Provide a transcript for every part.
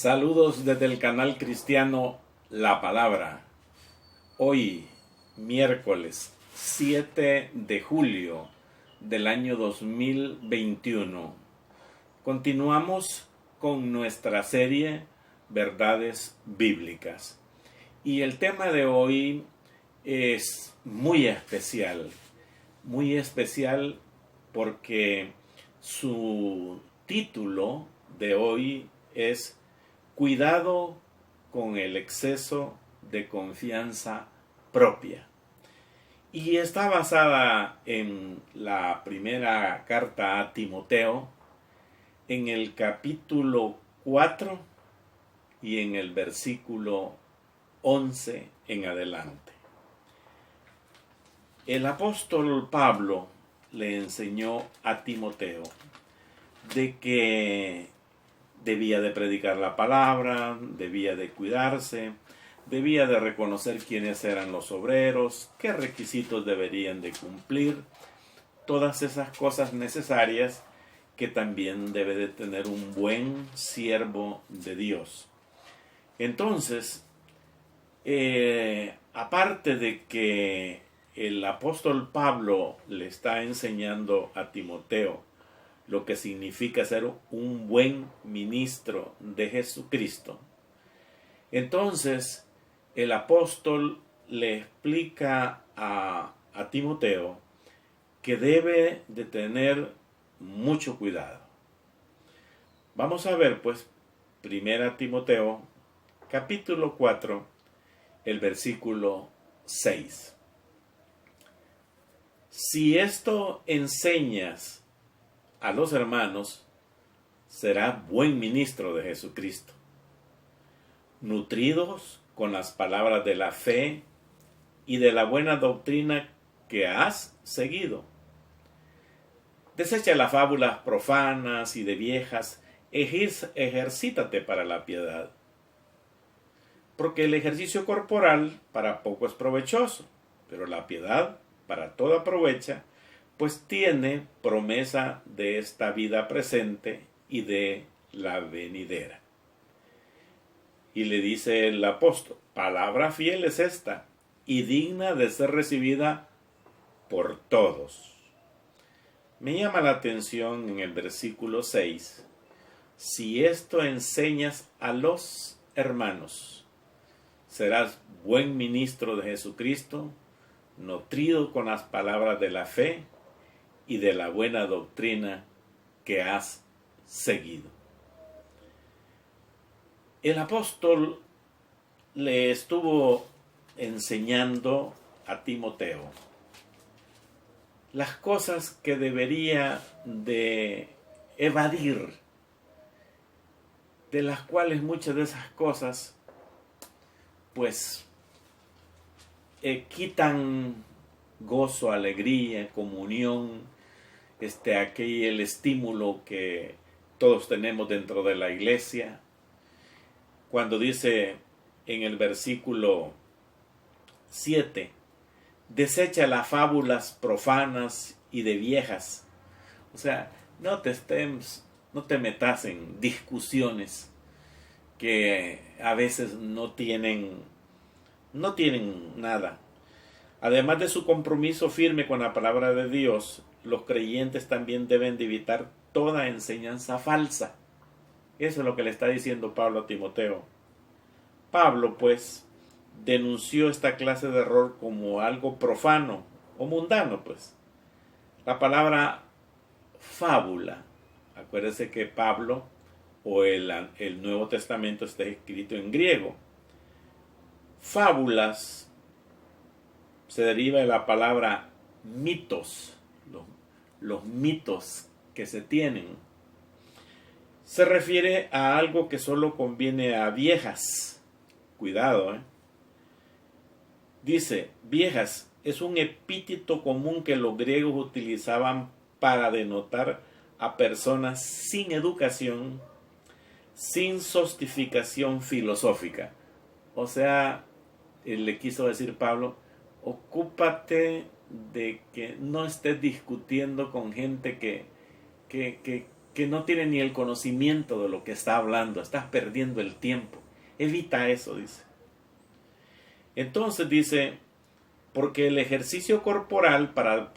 Saludos desde el canal cristiano La Palabra. Hoy, miércoles 7 de julio del año 2021, continuamos con nuestra serie Verdades Bíblicas. Y el tema de hoy es muy especial porque su título de hoy es Cuidado con el exceso de confianza propia. Y está basada en la primera carta a Timoteo, en el capítulo 4 y en el versículo 11 en adelante. El apóstol Pablo le enseñó a Timoteo de que debía de predicar la palabra, debía de cuidarse, debía de reconocer quiénes eran los obreros, qué requisitos deberían de cumplir, todas esas cosas necesarias que también debe de tener un buen siervo de Dios. Entonces, aparte de que el apóstol Pablo le está enseñando a Timoteo lo que significa ser un buen ministro de Jesucristo, entonces el apóstol le explica a Timoteo que debe de tener mucho cuidado. Vamos a ver pues 1 Timoteo capítulo 4, el versículo 6. Si esto enseñas a los hermanos, serás buen ministro de Jesucristo, nutridos con las palabras de la fe y de la buena doctrina que has seguido. Desecha las fábulas profanas y de viejas, ejercítate para la piedad, porque el ejercicio corporal para poco es provechoso, pero la piedad para todo aprovecha, pues tiene promesa de esta vida presente y de la venidera. Y le dice el apóstol, palabra fiel es esta, y digna de ser recibida por todos. Me llama la atención en el versículo 6, si esto enseñas a los hermanos, serás buen ministro de Jesucristo, nutrido con las palabras de la fe y de la buena doctrina que has seguido. El apóstol le estuvo enseñando a Timoteo las cosas que debería de evadir, de las cuales muchas de esas cosas pues quitan gozo, alegría, comunión, aquí el estímulo que todos tenemos dentro de la iglesia. Cuando dice en el versículo 7, desecha las fábulas profanas y de viejas. O sea, no te metas en discusiones que a veces no tienen nada. Además de su compromiso firme con la palabra de Dios, los creyentes también deben de evitar toda enseñanza falsa. Eso es lo que le está diciendo Pablo a Timoteo. Pablo, pues, denunció esta clase de error como algo profano o mundano, pues. La palabra fábula, acuérdese que Pablo o el Nuevo Testamento está escrito en griego. Fábulas se deriva de la palabra mitos, los mitos que se tienen. Se refiere a algo que solo conviene a viejas. Cuidado, Dice, viejas es un epíteto común que los griegos utilizaban para denotar a personas sin educación, sin sofisticación filosófica. O sea, le quiso decir Pablo, ocúpate de que no estés discutiendo con gente que que no tiene ni el conocimiento de lo que está hablando, estás perdiendo el tiempo. Evita eso, dice. Entonces dice, porque el ejercicio corporal para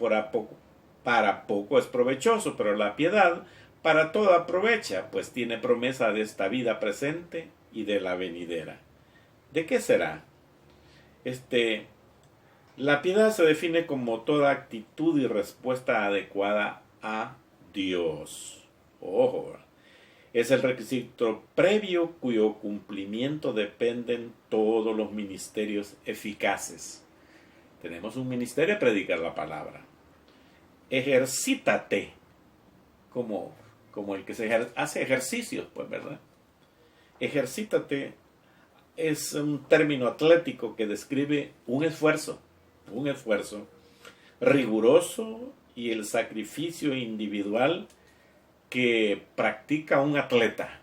poco es provechoso, pero la piedad para todo aprovecha, pues tiene promesa de esta vida presente y de la venidera. ¿De qué será? La piedad se define como toda actitud y respuesta adecuada a Dios. Ojo, es el requisito previo cuyo cumplimiento dependen todos los ministerios eficaces. Tenemos un ministerio de predicar la palabra. Ejercítate como el que hace ejercicios, pues, ¿verdad? Ejercítate es un término atlético que describe un esfuerzo riguroso y el sacrificio individual que practica un atleta.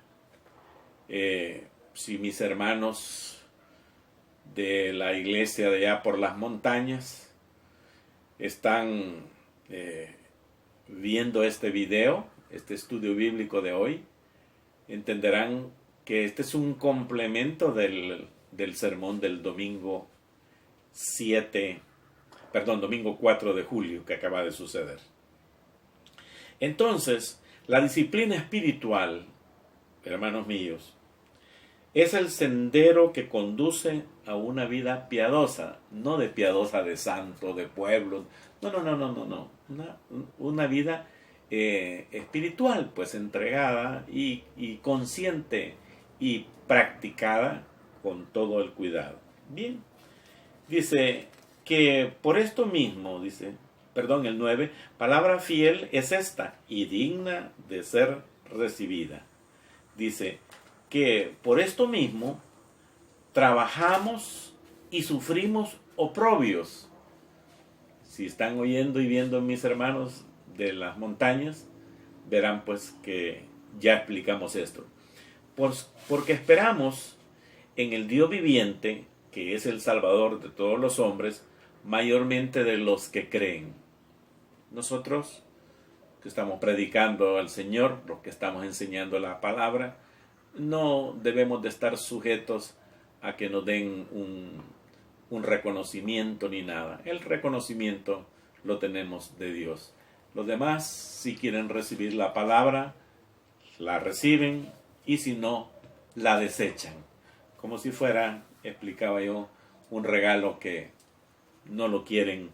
Si mis hermanos de la iglesia de allá por las montañas están viendo este video, este estudio bíblico de hoy, entenderán que este es un complemento del sermón del domingo 4 de julio que acaba de suceder. Entonces, la disciplina espiritual, hermanos míos, es el sendero que conduce a una vida piadosa, no de piadosa de santo, de pueblo, no. Una vida espiritual, pues entregada y consciente y practicada con todo el cuidado. Bien, dice que por esto mismo, el 9, palabra fiel es esta y digna de ser recibida. Dice que por esto mismo trabajamos y sufrimos oprobios. Si están oyendo y viendo mis hermanos de las montañas, verán pues que ya explicamos esto. Porque esperamos en el Dios viviente, que es el Salvador de todos los hombres, mayormente de los que creen. Nosotros que estamos predicando al Señor, los que estamos enseñando la palabra, no debemos de estar sujetos a que nos den un reconocimiento ni nada. El reconocimiento lo tenemos de Dios. Los demás, si quieren recibir la palabra, la reciben, y si no, la desechan. Como si fuera, explicaba yo, un regalo que no lo quieren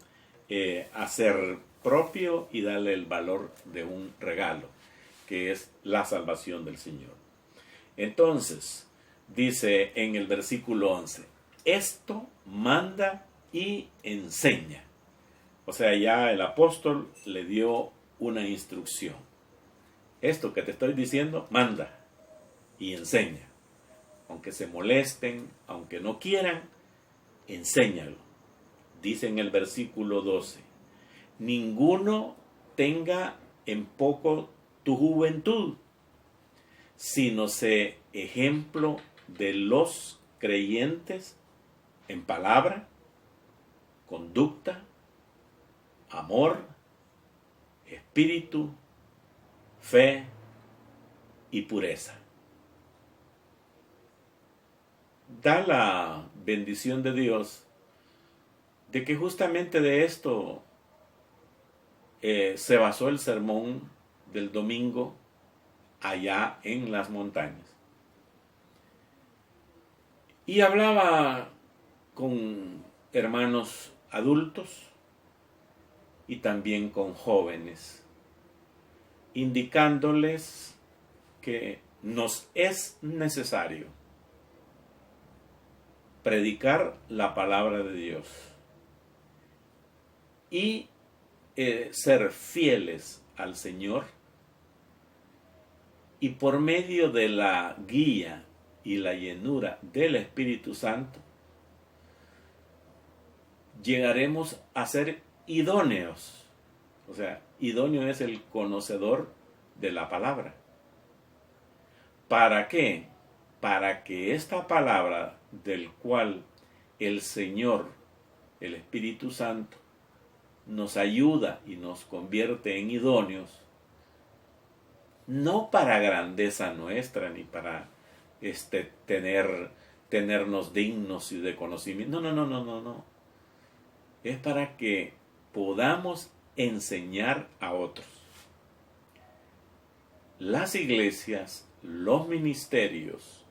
hacer propio y darle el valor de un regalo, que es la salvación del Señor. Entonces, dice en el versículo 11, esto manda y enseña. O sea, ya el apóstol le dio una instrucción. Esto que te estoy diciendo, manda y enseña. Aunque se molesten, aunque no quieran, enséñalo. Dice en el versículo 12, ninguno tenga en poco tu juventud, sino sé ejemplo de los creyentes en palabra, conducta, amor, espíritu, fe y pureza. Da la bendición de Dios de que justamente de esto se basó el sermón del domingo allá en las montañas. Y hablaba con hermanos adultos y también con jóvenes, indicándoles que nos es necesario predicar la palabra de Dios y ser fieles al Señor, y por medio de la guía y la llenura del Espíritu Santo llegaremos a ser idóneos. O sea, idóneo es el conocedor de la palabra. ¿Para qué? Para que esta palabra del cual el Señor, el Espíritu Santo, nos ayuda y nos convierte en idóneos, no para grandeza nuestra, ni para tenernos dignos y de conocimiento. No, no, no, no, no, no. Es para que podamos enseñar a otros. Las iglesias, los ministerios,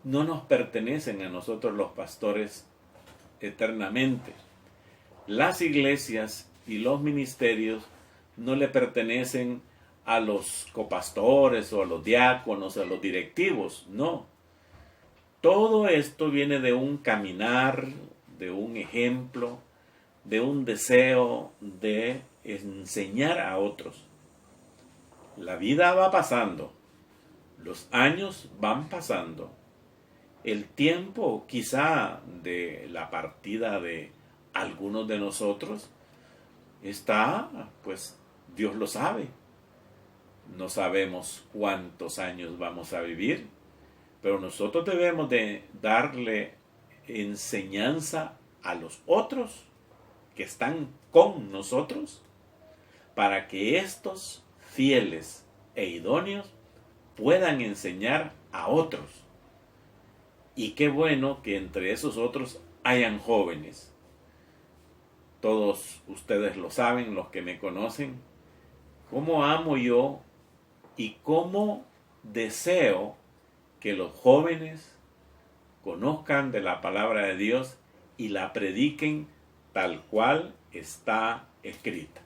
no nos pertenecen a nosotros los pastores eternamente. Las iglesias y los ministerios no le pertenecen a los copastores o a los diáconos, a los directivos, no. Todo esto viene de un caminar, de un ejemplo, de un deseo de enseñar a otros. La vida va pasando, los años van pasando, el tiempo quizá de la partida de algunos de nosotros está, pues Dios lo sabe. No sabemos cuántos años vamos a vivir, pero nosotros debemos de darle enseñanza a los otros que están con nosotros para que estos fieles e idóneos puedan enseñar a otros. Y qué bueno que entre esos otros hayan jóvenes. Todos ustedes lo saben, los que me conocen, cómo amo yo y cómo deseo que los jóvenes conozcan de la palabra de Dios y la prediquen tal cual está escrita.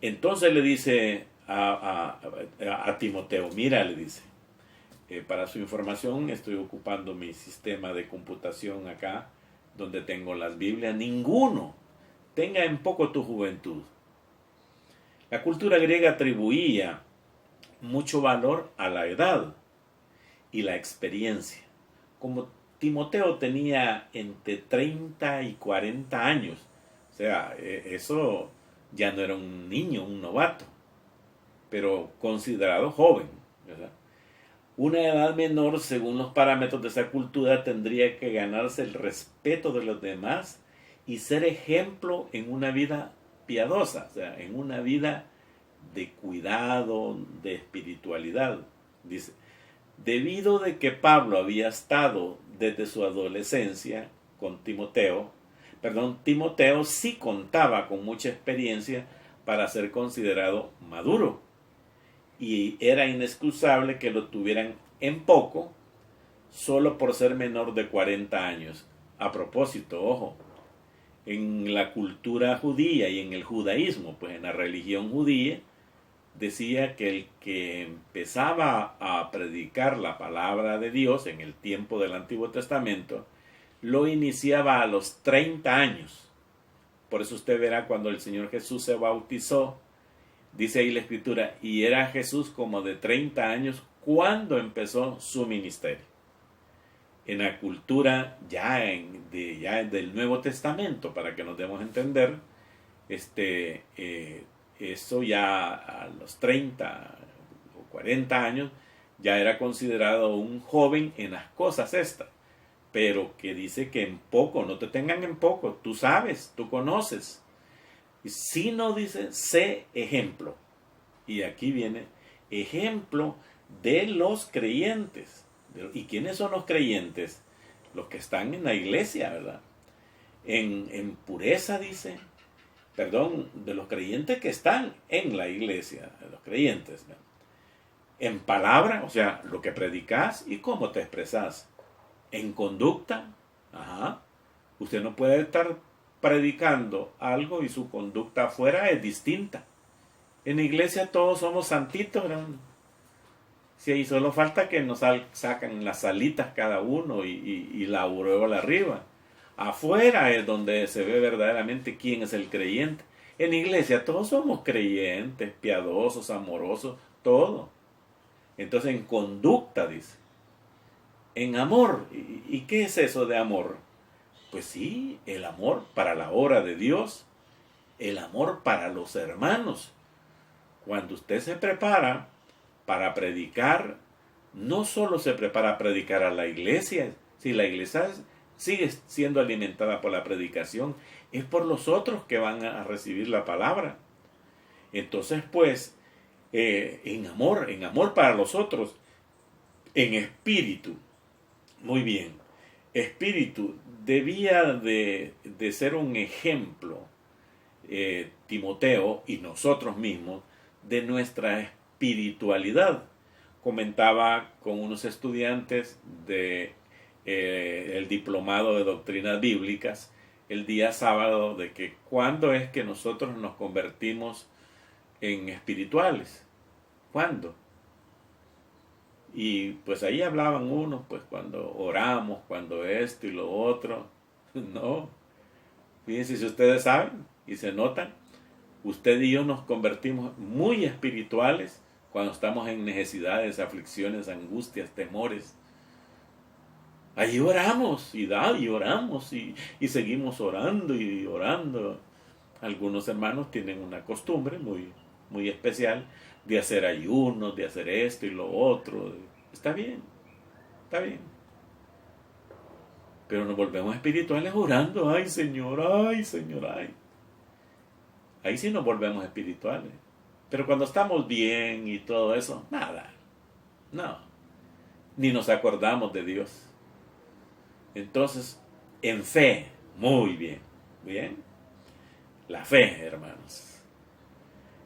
Entonces le dice a Timoteo, mira, le dice, para su información estoy ocupando mi sistema de computación acá, donde tengo las Biblias. Ninguno tenga en poco tu juventud. La cultura griega atribuía mucho valor a la edad y la experiencia. Como Timoteo tenía entre 30 y 40 años, o sea, eso ya no era un niño, un novato, pero considerado joven, ¿verdad? Una edad menor, según los parámetros de esa cultura, tendría que ganarse el respeto de los demás y ser ejemplo en una vida piadosa, o sea, en una vida de cuidado, de espiritualidad. Dice, debido de que Pablo había estado desde su adolescencia con Timoteo sí contaba con mucha experiencia para ser considerado maduro. Y era inexcusable que lo tuvieran en poco solo por ser menor de 40 años. A propósito, ojo, en la cultura judía y en el judaísmo, pues en la religión judía, decía que el que empezaba a predicar la palabra de Dios en el tiempo del Antiguo Testamento, lo iniciaba a los 30 años. Por eso usted verá cuando el Señor Jesús se bautizó, dice ahí la Escritura, y era Jesús como de 30 años cuando empezó su ministerio. En la cultura ya del Nuevo Testamento, para que nos demos a entender, eso ya a los 30 o 40 años ya era considerado un joven en las cosas estas, pero que dice que en poco, no te tengan en poco, tú sabes, tú conoces. Y si no dice, sé ejemplo. Y aquí viene ejemplo de los creyentes. ¿Y quiénes son los creyentes? Los que están en la iglesia, ¿verdad? En pureza, dice. Perdón, de los creyentes que están en la iglesia, de los creyentes, ¿verdad? En palabra, o sea, lo que predicas y cómo te expresas. En conducta, usted no puede estar predicando algo y su conducta afuera es distinta. En la iglesia todos somos santitos, hermano. Si ahí solo falta que nos sacan las alitas cada uno y la aureola arriba. Afuera es donde se ve verdaderamente quién es el creyente. En la iglesia todos somos creyentes, piadosos, amorosos, todo. Entonces en conducta, dice. En amor. ¿Y qué es eso de amor? Pues sí, el amor para la obra de Dios, el amor para los hermanos. Cuando usted se prepara para predicar, no solo se prepara a predicar a la iglesia, si la iglesia sigue siendo alimentada por la predicación, es por los otros que van a recibir la palabra. Entonces, pues, en amor para los otros, en espíritu. Muy bien, espíritu debía de ser un ejemplo, Timoteo y nosotros mismos, de nuestra espiritualidad. Comentaba con unos estudiantes de el diplomado de doctrinas bíblicas el día sábado de que cuándo es que nosotros nos convertimos en espirituales. ¿Cuándo? Y pues ahí hablaban unos, pues cuando oramos, cuando esto y lo otro. No. Fíjense, si ustedes saben y se notan, usted y yo nos convertimos muy espirituales cuando estamos en necesidades, aflicciones, angustias, temores. Ahí oramos y oramos y seguimos orando y orando. Algunos hermanos tienen una costumbre muy especial de hacer ayunos, de hacer esto y lo otro. Está bien, está bien. Pero nos volvemos espirituales orando. Ay, Señor, ay, Señor, ay. Ahí sí nos volvemos espirituales. Pero cuando estamos bien y todo eso, nada. No. Ni nos acordamos de Dios. Entonces, en fe, muy bien. Bien. La fe, hermanos.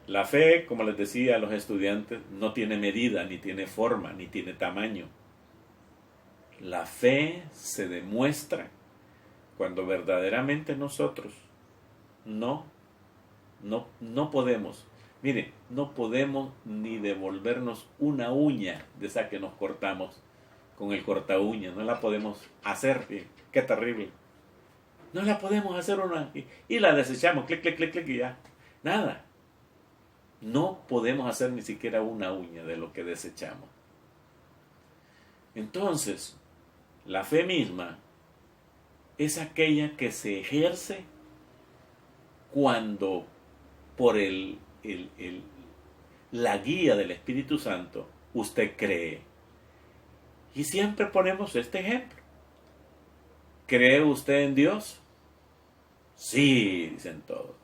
La fe, como les decía a los estudiantes, no tiene medida, ni tiene forma, ni tiene tamaño. La fe se demuestra cuando verdaderamente nosotros no podemos. Miren, no podemos ni devolvernos una uña de esa que nos cortamos con el corta uña. No la podemos hacer. Qué terrible. No la podemos hacer y la desechamos. Clic, clic, clic, clic y ya. Nada. No podemos hacer ni siquiera una uña de lo que desechamos. Entonces, la fe misma es aquella que se ejerce cuando por la guía del Espíritu Santo usted cree. Y siempre ponemos este ejemplo. ¿Cree usted en Dios? Sí, dicen todos.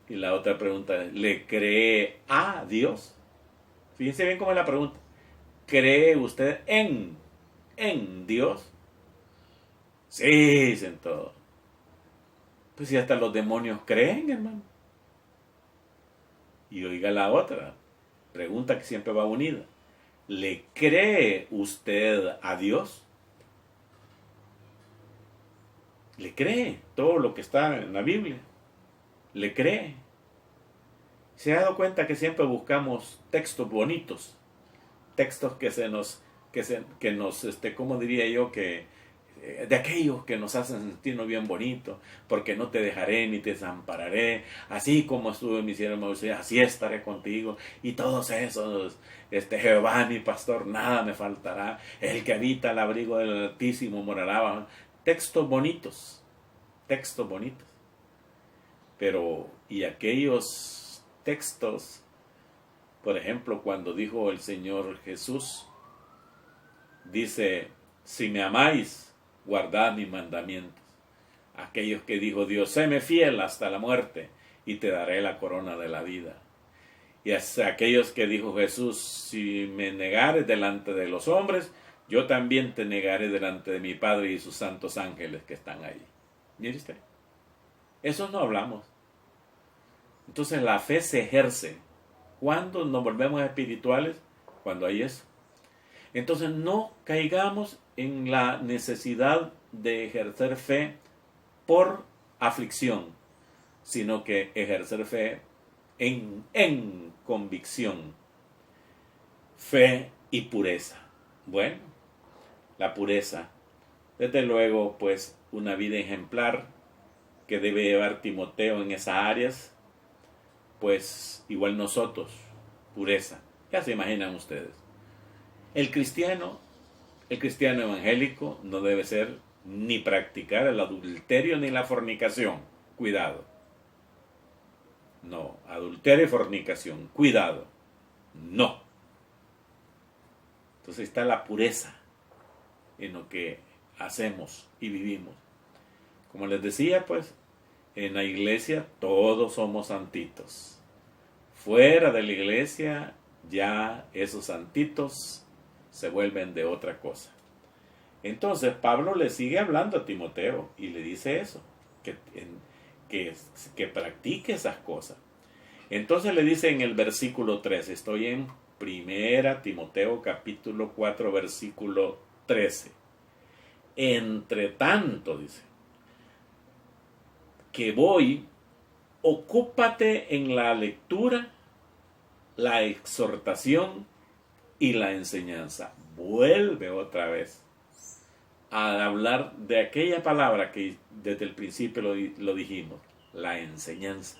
Y la otra pregunta es, ¿le cree a Dios? Fíjense bien cómo es la pregunta. ¿Cree usted en Dios? Sí, dicen todos. Pues si hasta los demonios creen, hermano. Y oiga la otra pregunta que siempre va unida. ¿Le cree usted a Dios? ¿Le cree todo lo que está en la Biblia? ¿Le cree? ¿Se ha dado cuenta que siempre buscamos textos bonitos? Textos que nos, ¿cómo diría yo? De aquellos que nos hacen sentirnos bien bonitos, porque no te dejaré ni te desampararé, así como estuve mi siervo Moisés, así estaré contigo, y todos esos, Jehová mi pastor, nada me faltará, el que habita al abrigo del Altísimo morará. Textos bonitos, pero, y aquellos textos, por ejemplo, cuando dijo el Señor Jesús, dice, si me amáis, guardad mis mandamientos. Aquellos que dijo Dios, séme fiel hasta la muerte y te daré la corona de la vida. Y hasta aquellos que dijo Jesús, si me negares delante de los hombres, yo también te negaré delante de mi Padre y sus santos ángeles que están ahí. Mire usted, eso no hablamos. Entonces la fe se ejerce. ¿Cuándo nos volvemos espirituales? Cuando hay eso. Entonces no caigamos en la necesidad de ejercer fe por aflicción, sino que ejercer fe en convicción, fe y pureza. Bueno, la pureza, desde luego, pues una vida ejemplar que debe llevar Timoteo en esas áreas, pues igual nosotros, pureza, ya se imaginan ustedes. El cristiano evangélico no debe ser ni practicar el adulterio ni la fornicación. Cuidado. No, adulterio y fornicación. Cuidado. No. Entonces está la pureza en lo que hacemos y vivimos. Como les decía, pues, en la iglesia todos somos santitos. Fuera de la iglesia, ya esos santitos se vuelven de otra cosa. Entonces Pablo le sigue hablando a Timoteo y le dice eso, que practique esas cosas. Entonces le dice en el versículo 3, estoy en Primera Timoteo capítulo 4 versículo 13. Entre tanto, dice, que voy, ocúpate en la lectura, la exhortación y la enseñanza. Vuelve otra vez a hablar de aquella palabra que desde el principio lo dijimos, la enseñanza.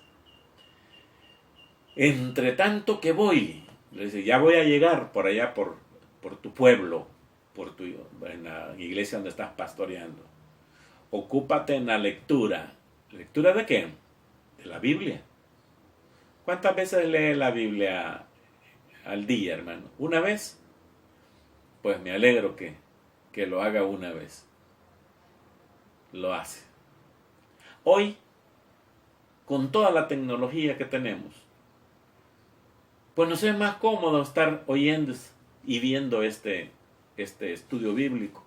Entre tanto que voy, le dice, ya voy a llegar por allá por tu pueblo, en la iglesia donde estás pastoreando. Ocúpate en la lectura. ¿Lectura de qué? De la Biblia. ¿Cuántas veces lee la Biblia al día, hermano? ¿Una vez? Pues me alegro que lo haga una vez. Lo hace. Hoy, con toda la tecnología que tenemos, pues nos es más cómodo estar oyendo y viendo este estudio bíblico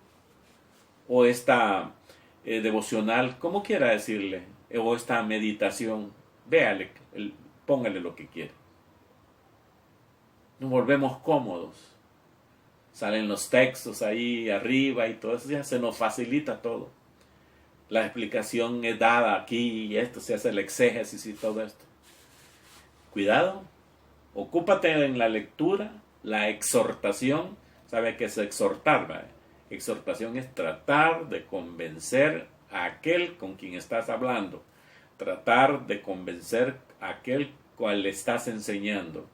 o esta devocional, como quiera decirle, o esta meditación. Véale, póngale lo que quiere. Nos volvemos cómodos. Salen los textos ahí arriba y todo eso, ya se nos facilita todo. La explicación es dada aquí y esto, se hace el exégesis y todo esto. Cuidado, ocúpate en la lectura, la exhortación. ¿Sabe qué es exhortar? ¿Vale? Exhortación es tratar de convencer a aquel con quien estás hablando, tratar de convencer a aquel cual le estás enseñando,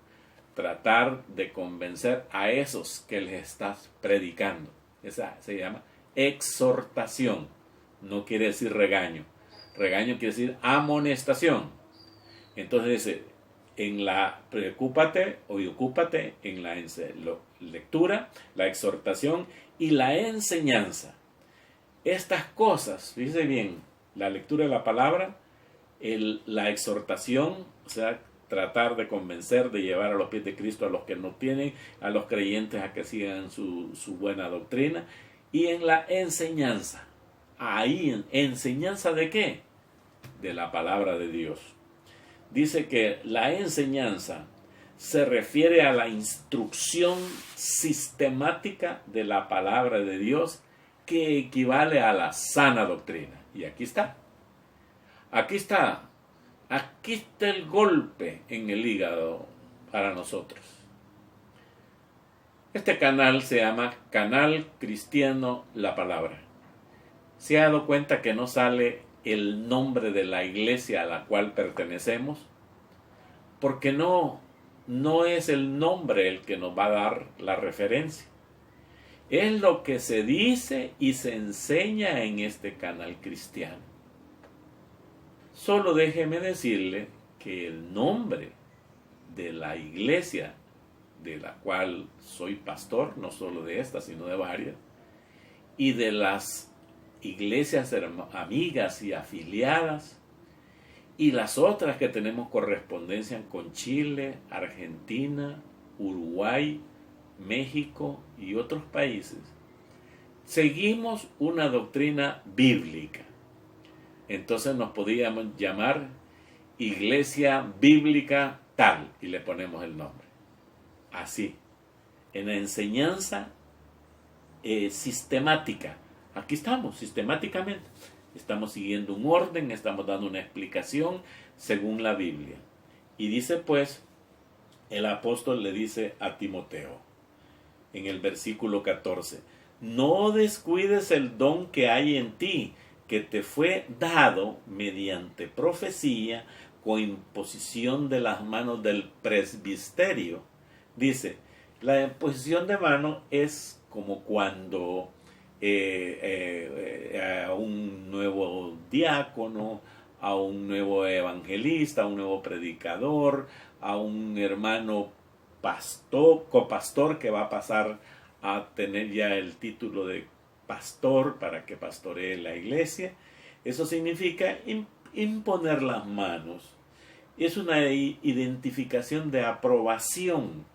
tratar de convencer a esos que les estás predicando. Esa se llama exhortación. No quiere decir regaño. Regaño quiere decir amonestación. Entonces dice, preocúpate o ocúpate en la lectura, la exhortación y la enseñanza. Estas cosas, fíjese bien, la lectura de la palabra, la exhortación, o sea, tratar de convencer, de llevar a los pies de Cristo a los que no tienen, a los creyentes a que sigan su buena doctrina, y en la enseñanza. Ahí, ¿enseñanza de qué? De la palabra de Dios. Dice que la enseñanza se refiere a la instrucción sistemática de la palabra de Dios, que equivale a la sana doctrina. Y aquí está. Aquí está el golpe en el hígado para nosotros. Este canal se llama Canal Cristiano La Palabra. ¿Se ha dado cuenta que no sale el nombre de la iglesia a la cual pertenecemos? Porque no es el nombre el que nos va a dar la referencia. Es lo que se dice y se enseña en este canal cristiano. Solo déjeme decirle que el nombre de la iglesia de la cual soy pastor, no solo de esta, sino de varias, y de las iglesias amigas y afiliadas, y las otras que tenemos correspondencia con Chile, Argentina, Uruguay, México y otros países, seguimos una doctrina bíblica. Entonces nos podíamos llamar Iglesia Bíblica tal, y le ponemos el nombre. Así, en la enseñanza sistemática. Aquí estamos, sistemáticamente. Estamos siguiendo un orden, estamos dando una explicación según la Biblia. Y dice pues, el apóstol le dice a Timoteo, en el versículo 14, no descuides el don que hay en ti, que te fue dado mediante profecía, con imposición de las manos del presbiterio. Dice, la imposición de mano es como cuando a un nuevo diácono, a un nuevo evangelista, a un nuevo predicador, a un hermano copastor que va a pasar a tener ya el título de pastor para que pastoree la iglesia. Eso significa imponer las manos. es una identificación de aprobación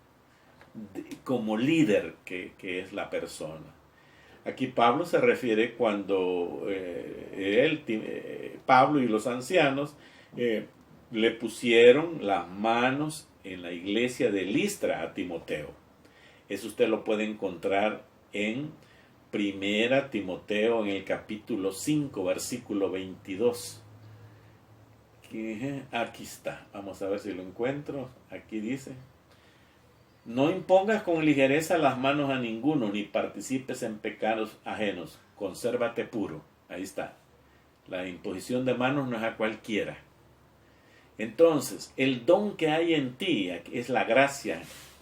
como líder que es la persona. Aquí Pablo se refiere cuando Pablo y los ancianos le pusieron las manos en la iglesia de Listra a Timoteo. Eso usted lo puede encontrar en Primera Timoteo en el capítulo 5, versículo 22. Aquí está, vamos a ver si lo encuentro. Aquí dice: no impongas con ligereza las manos a ninguno, ni participes en pecados ajenos. Consérvate puro. Ahí está. La imposición de manos no es a cualquiera. Entonces, el don que hay en ti es la gracia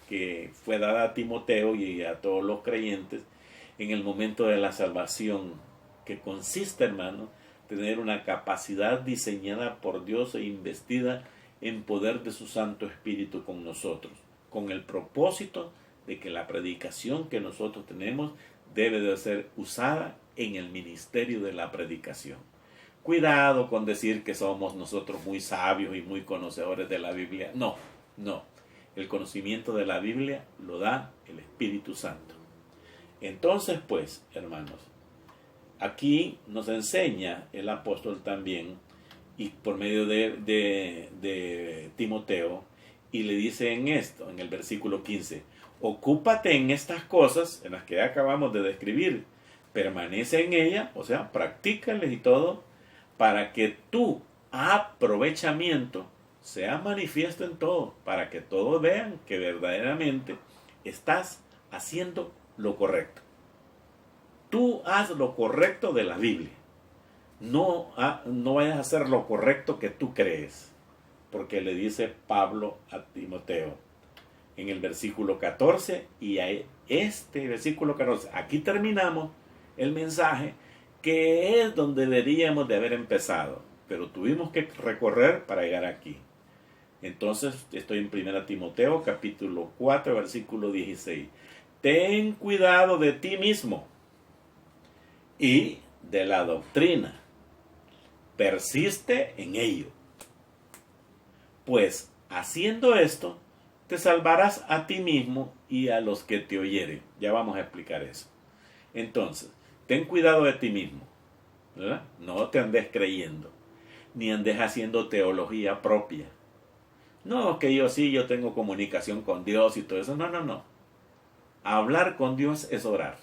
que fue dada a Timoteo y a todos los creyentes en el momento de la salvación, que consiste, hermano, tener una capacidad diseñada por Dios e investida en poder de su Santo Espíritu con nosotros, con el propósito de que la predicación que nosotros tenemos debe de ser usada en el ministerio de la predicación. Cuidado con decir que somos nosotros muy sabios y muy conocedores de la Biblia. No, no. El conocimiento de la Biblia lo da el Espíritu Santo. Entonces, pues, hermanos, aquí nos enseña el apóstol también, y por medio de Timoteo, y le dice en esto, en el versículo 15, ocúpate en estas cosas en las que acabamos de describir, permanece en ellas, o sea, practícales y todo, para que tu aprovechamiento sea manifiesto en todo, para que todos vean que verdaderamente estás haciendo lo correcto. Tú haz lo correcto de la Biblia. No vayas a hacer lo correcto que tú crees, porque le dice Pablo a Timoteo en el versículo 14, y a este versículo 14, aquí terminamos el mensaje, que es donde deberíamos de haber empezado, pero tuvimos que recorrer para llegar aquí. Entonces estoy en 1 Timoteo capítulo 4 versículo 16. Ten cuidado de ti mismo y de la doctrina. Persiste en ello. Pues haciendo esto, te salvarás a ti mismo y a los que te oyeren. Ya vamos a explicar eso. Entonces, ten cuidado de ti mismo, ¿verdad? No te andes creyendo, ni andes haciendo teología propia. No, que yo tengo comunicación con Dios y todo eso. No, no, no. Hablar con Dios es orar.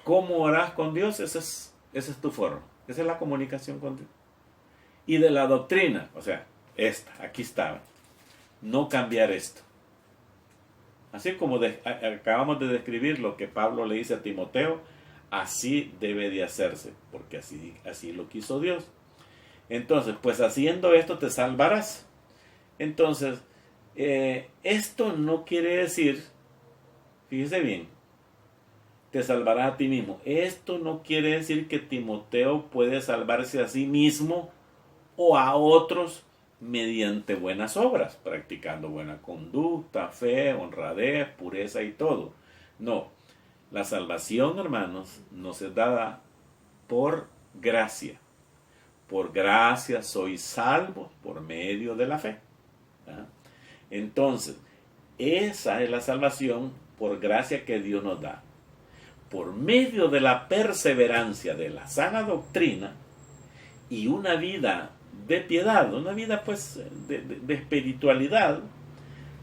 ¿Cómo oras con Dios? Esa es tu forma. Esa es la comunicación con Dios. Y de la doctrina, o sea, aquí está. No cambiar esto. Así como acabamos de describir lo que Pablo le dice a Timoteo, así debe de hacerse, porque así lo quiso Dios. Entonces, pues haciendo esto te salvarás. Entonces, esto no quiere decir, fíjese bien, te salvarás a ti mismo. Esto no quiere decir que Timoteo puede salvarse a sí mismo o a otros mediante buenas obras, practicando buena conducta, fe, honradez, pureza y todo. No, la salvación, hermanos, nos es dada por gracia. Por gracia sois salvos por medio de la fe. ¿Ah? Entonces, esa es la salvación por gracia que Dios nos da. Por medio de la perseverancia de la sana doctrina y una vida de piedad, una vida pues de espiritualidad,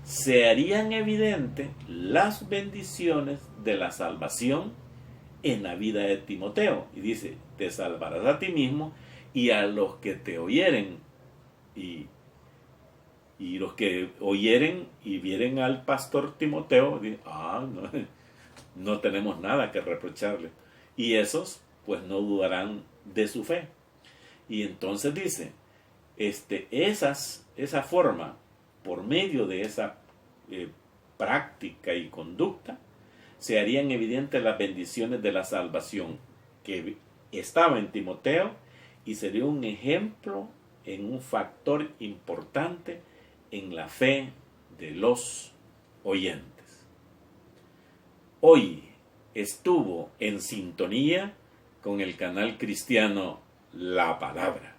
se harían evidentes las bendiciones de la salvación en la vida de Timoteo. Y dice, te salvarás a ti mismo y a los que te oyeren. Y los que oyeren y vieren al pastor Timoteo, dicen, no tenemos nada que reprocharle. Y esos pues no dudarán de su fe. Y entonces dice, esa forma, por medio de esa práctica y conducta, se harían evidentes las bendiciones de la salvación que estaba en Timoteo y sería un ejemplo en un factor importante en la fe de los oyentes. Hoy estuvo en sintonía con el canal cristiano La Palabra.